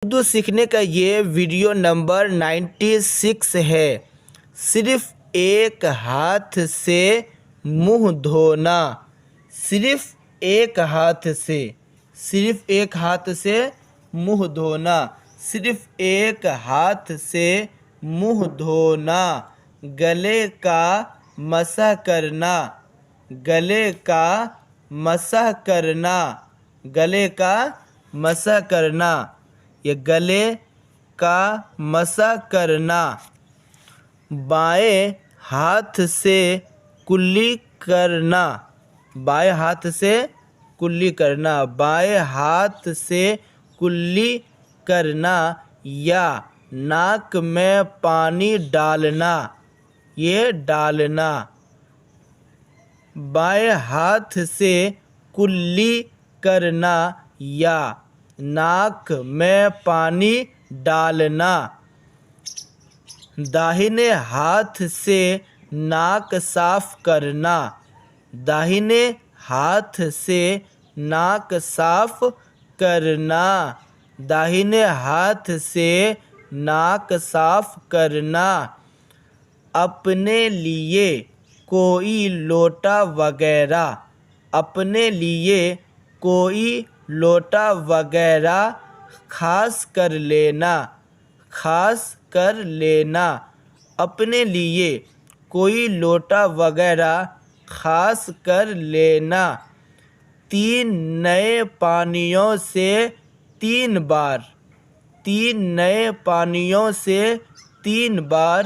اردو سیکھنے کا یہ ویڈیو نمبر 96 ہے۔ صرف ایک ہاتھ سے منہ دھونا، صرف ایک ہاتھ سے، صرف ایک ہاتھ سے منہ دھونا، صرف ایک ہاتھ سے منہ دھونا، گلے کا مسح کرنا، گلے کا مسح کرنا، گلے کا مسح کرنا، یہ گلے کا مسح کرنا۔ بائیں ہاتھ سے کلی کرنا، بائیں ہاتھ سے کلی کرنا، بائیں ہاتھ سے کلی کرنا یا ناک میں پانی ڈالنا، یہ ڈالنا۔ بائیں ہاتھ سے کلی کرنا یا ناک میں پانی ڈالنا۔ داہنے ہاتھ سے ناک صاف کرنا، داہنے ہاتھ سے ناک صاف کرنا، داہنے ہاتھ سے ناک صاف کرنا۔ اپنے لیے کوئی لوٹا وغیرہ، اپنے لیے کوئی لوٹا وغیرہ خاص کر لینا، خاص کر لینا، اپنے لیے کوئی لوٹا وغیرہ خاص کر لینا۔ 3 نئے پانیوں سے 3 بار، 3 نئے پانیوں سے 3 بار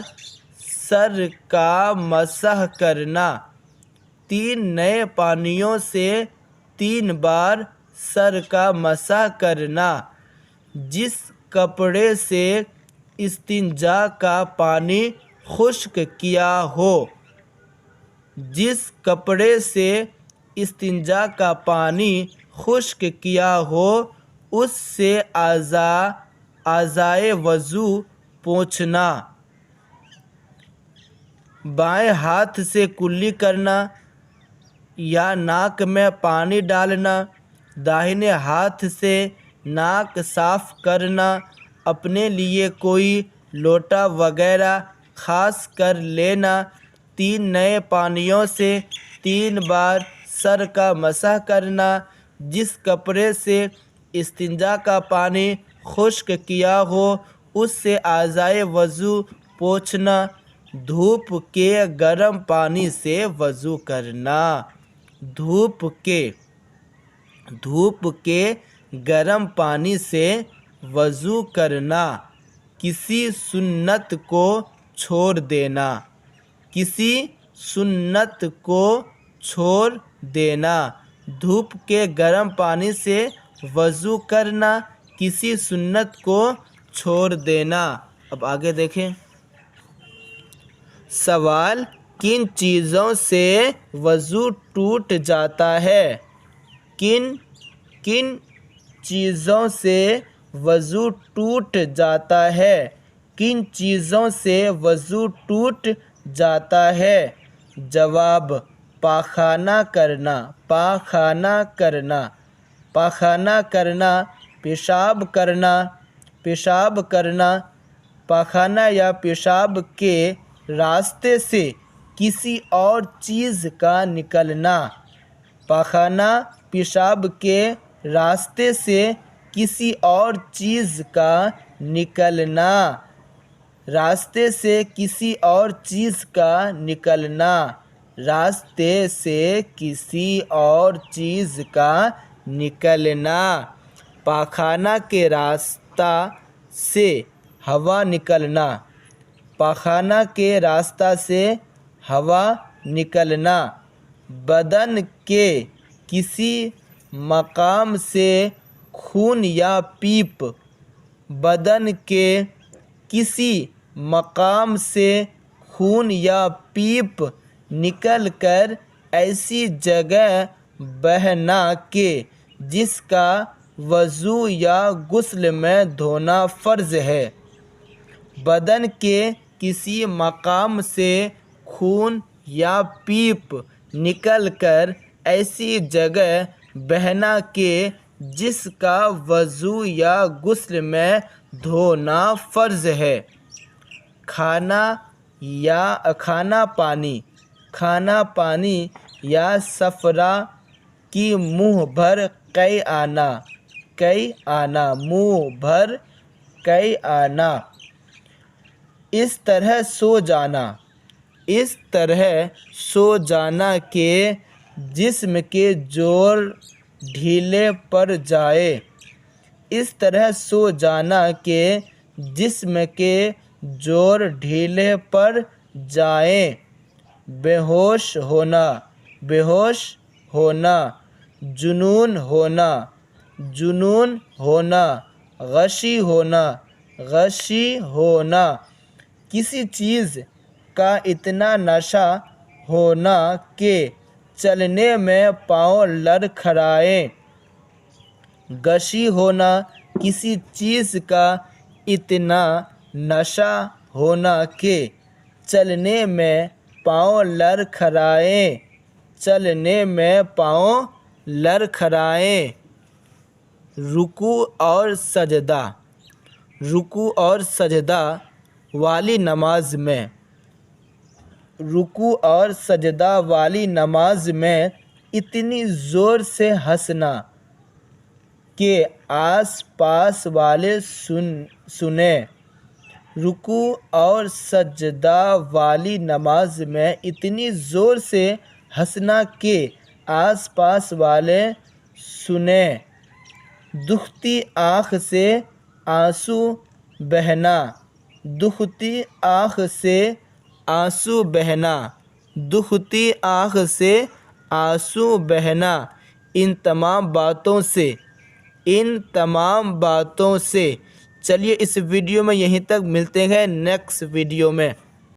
سر کا مسح کرنا، 3 نئے پانیوں سے 3 بار سر کا مسح کرنا۔ جس کپڑے سے استنجا کا پانی خشک کیا ہو، جس کپڑے سے استنجا کا پانی خشک کیا ہو اس سے اعضائے وضو پوچھنا۔ بائیں ہاتھ سے کلی کرنا یا ناک میں پانی ڈالنا، داہنے ہاتھ سے ناک صاف کرنا، اپنے لیے کوئی لوٹا وغیرہ خاص کر لینا، 3 نئے پانیوں سے 3 بار سر کا مسح کرنا، جس کپڑے سے استنجا کا پانی خشک کیا ہو اس سے اعضائے وضو پوچھنا۔ دھوپ کے گرم پانی سے وضو کرنا، دھوپ کے گرم پانی سے وضو کرنا۔ کسی سنت کو چھوڑ دینا، کسی سنت کو چھوڑ دینا، دھوپ کے گرم پانی سے وضو کرنا، کسی سنت کو چھوڑ دینا۔ اب آگے دیکھیں۔ سوال: کن چیزوں سے وضو ٹوٹ جاتا ہے؟ کن چیزوں سے وضو ٹوٹ جاتا ہے؟ کن چیزوں سے وضو ٹوٹ جاتا ہے؟ جواب: پاخانہ کرنا، پاخانہ کرنا، پاخانہ کرنا، پیشاب کرنا، پیشاب کرنا، پاخانہ یا پیشاب کے راستے سے کسی اور چیز کا نکلنا، پاخانہ پیشاب کے راستے سے کسی اور چیز کا نکلنا، راستے سے کسی اور چیز کا نکلنا، راستے سے کسی اور چیز کا نکلنا۔ پاخانہ کے راستہ سے ہوا نکلنا، پاخانہ کے راستہ سے ہوا نکلنا۔ بدن کے کسی مقام سے خون یا پیپ، بدن کے کسی مقام سے خون یا پیپ نکل کر ایسی جگہ بہنا کہ جس کا وضو یا غسل میں دھونا فرض ہے۔ بدن کے کسی مقام سے خون یا پیپ نکل کر ایسی جگہ بہنا کہ جس کا وضو یا غسل میں دھونا فرض ہے۔ کھانا پانی یا سفرہ کی منہ بھر کئی آنا۔ اس طرح سو جانا کہ جسم کے جوڑ ڈھیلے پڑ جائیں۔ بے ہوش ہونا، جنون ہونا، غشی ہونا، کسی چیز کا اتنا نشہ ہونا کہ چلنے میں پاؤں لڑکھڑائیں۔ غشی ہونا، کسی چیز کا اتنا نشہ ہونا کہ چلنے میں پاؤں لڑکھڑائیں۔ رکوع اور سجدہ والی نماز میں اتنی زور سے ہنسنا کہ آس پاس والے سنیں۔ رکوع اور سجدہ والی نماز میں اتنی زور سے ہنسنا کہ آس پاس والے سنیں۔ دکھتی آنکھ سے آنسو بہنا، ان تمام باتوں سے چلیے اس ویڈیو میں یہیں تک، ملتے ہیں نیکسٹ ویڈیو میں۔